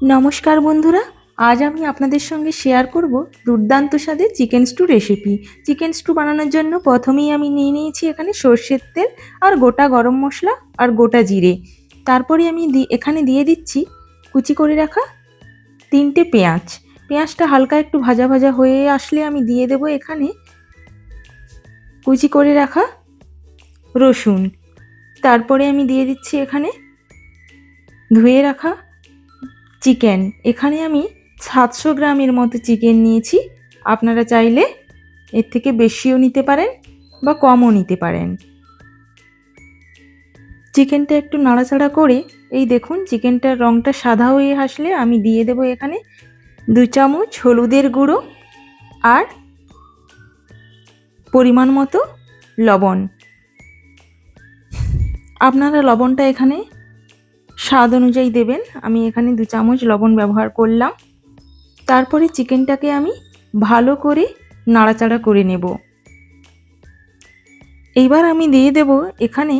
নমস্কার বন্ধুরা, আজ আমি আপনাদের সঙ্গে শেয়ার করব দুর্দান্ত স্বাদের chicken stew recipe. Chicken stew বানানোর জন্য প্রথমেই আমি নিয়ে নিয়েছি এখানে সর্ষের তেল আর গোটা গরম মশলা আর গোটা জিরে। তারপরে আমি এখানে দিয়ে দিচ্ছি কুচি করে রাখা 3টে পেঁয়াজ। পেঁয়াজটা হালকা একটু ভাজা ভাজা হয়ে আসলে আমি দিয়ে দেব এখানে কুচি করে রাখা রসুন। তারপরে আমি দিয়ে দিচ্ছি এখানে ধুয়ে রাখা চিকেন। এখানে আমি 700 গ্রামের মতো চিকেন নিয়েছি। আপনারা চাইলে এর থেকে বেশিও নিতে পারেন বা কমও নিতে পারেন। চিকেনটা একটু নাড়াচাড়া করে এই দেখুন চিকেনটার রঙটা সাদা হয়ে আসলে আমি দিয়ে দেব এখানে 2 চামচ হলুদের গুঁড়ো আর পরিমাণ মতো লবণ। আপনারা লবণটা এখানে স্বাদ অনুযায়ী দেবেন। আমি এখানে 2 চামচ লবণ ব্যবহার করলাম। তারপরে চিকেনটাকে আমি ভালো করে নাড়াচাড়া করে নেব। এইবার আমি দিয়ে দেব এখানে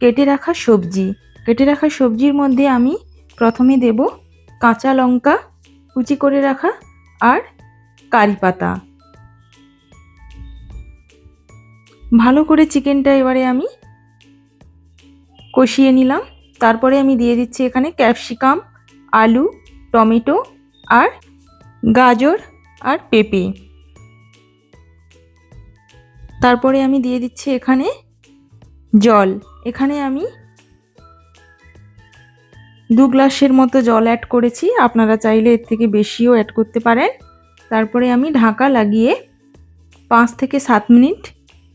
কেটে রাখা সবজি। কেটে রাখা সবজির মধ্যে আমি প্রথমে দেব কাঁচা লঙ্কা কুচি করে রাখা আর কারি পাতা। ভালো করে চিকেনটা এবারে আমি কষিয়ে নিলাম। তারপরে আমি দিয়ে দিচ্ছি এখানে ক্যাপসিকাম, আলু, টমেটো আর গাজর আর পেঁপে। তারপরে আমি দিয়ে দিচ্ছি এখানে জল। এখানে আমি 2 গ্লাসের মতো জল অ্যাড করেছি। আপনারা চাইলে এর থেকে বেশিও অ্যাড করতে পারেন। তারপরে আমি ঢাকা লাগিয়ে 5 থেকে 7 মিনিট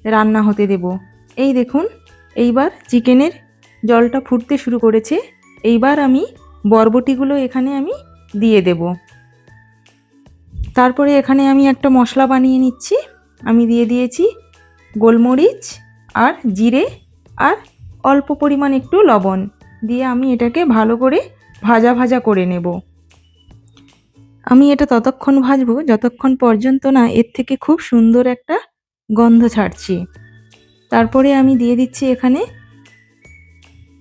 রান্না হতে দেব। এই দেখুন এইবার চিকেনের জলটা ফুটতে শুরু করেছে। এইবার আমি বরবটিগুলো এখানে আমি দিয়ে দেব। তারপরে এখানে আমি একটা মশলা বানিয়ে নিচ্ছি। আমি দিয়ে দিয়েছি গোলমরিচ আর জিরে আর অল্প পরিমাণ একটু লবণ দিয়ে আমি এটাকে ভালো করে ভাজা ভাজা করে নেব। আমি এটা ততক্ষণ ভাজবো যতক্ষণ পর্যন্ত না এর থেকে খুব সুন্দর একটা গন্ধ ছাড়ছে। তারপরে আমি দিয়ে দিচ্ছি এখানে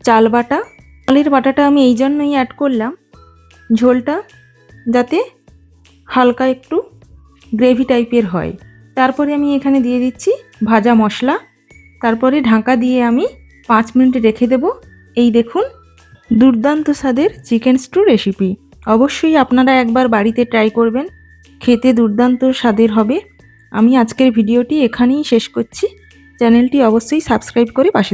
চাল বাটা। চালের বাটাটা আমি এই জন্যই অ্যাড করলাম ঝোলটা যাতে হালকা একটু গ্রেভি টাইপের হয়। তারপরে আমি এখানে দিয়ে দিচ্ছি ভাজা মশলা। তারপরে ঢাকা দিয়ে আমি 5 মিনিট রেখে দেব। এই দেখুন দুর্দান্ত স্বাদের চিকেন স্টু রেসিপি। অবশ্যই আপনারা একবার বাড়িতে ট্রাই করবেন, খেতে দুর্দান্ত স্বাদের হবে। আমি আজকের ভিডিওটি এখানেই শেষ করছি। চ্যানেলটি অবশ্যই সাবস্ক্রাইব করে পাশে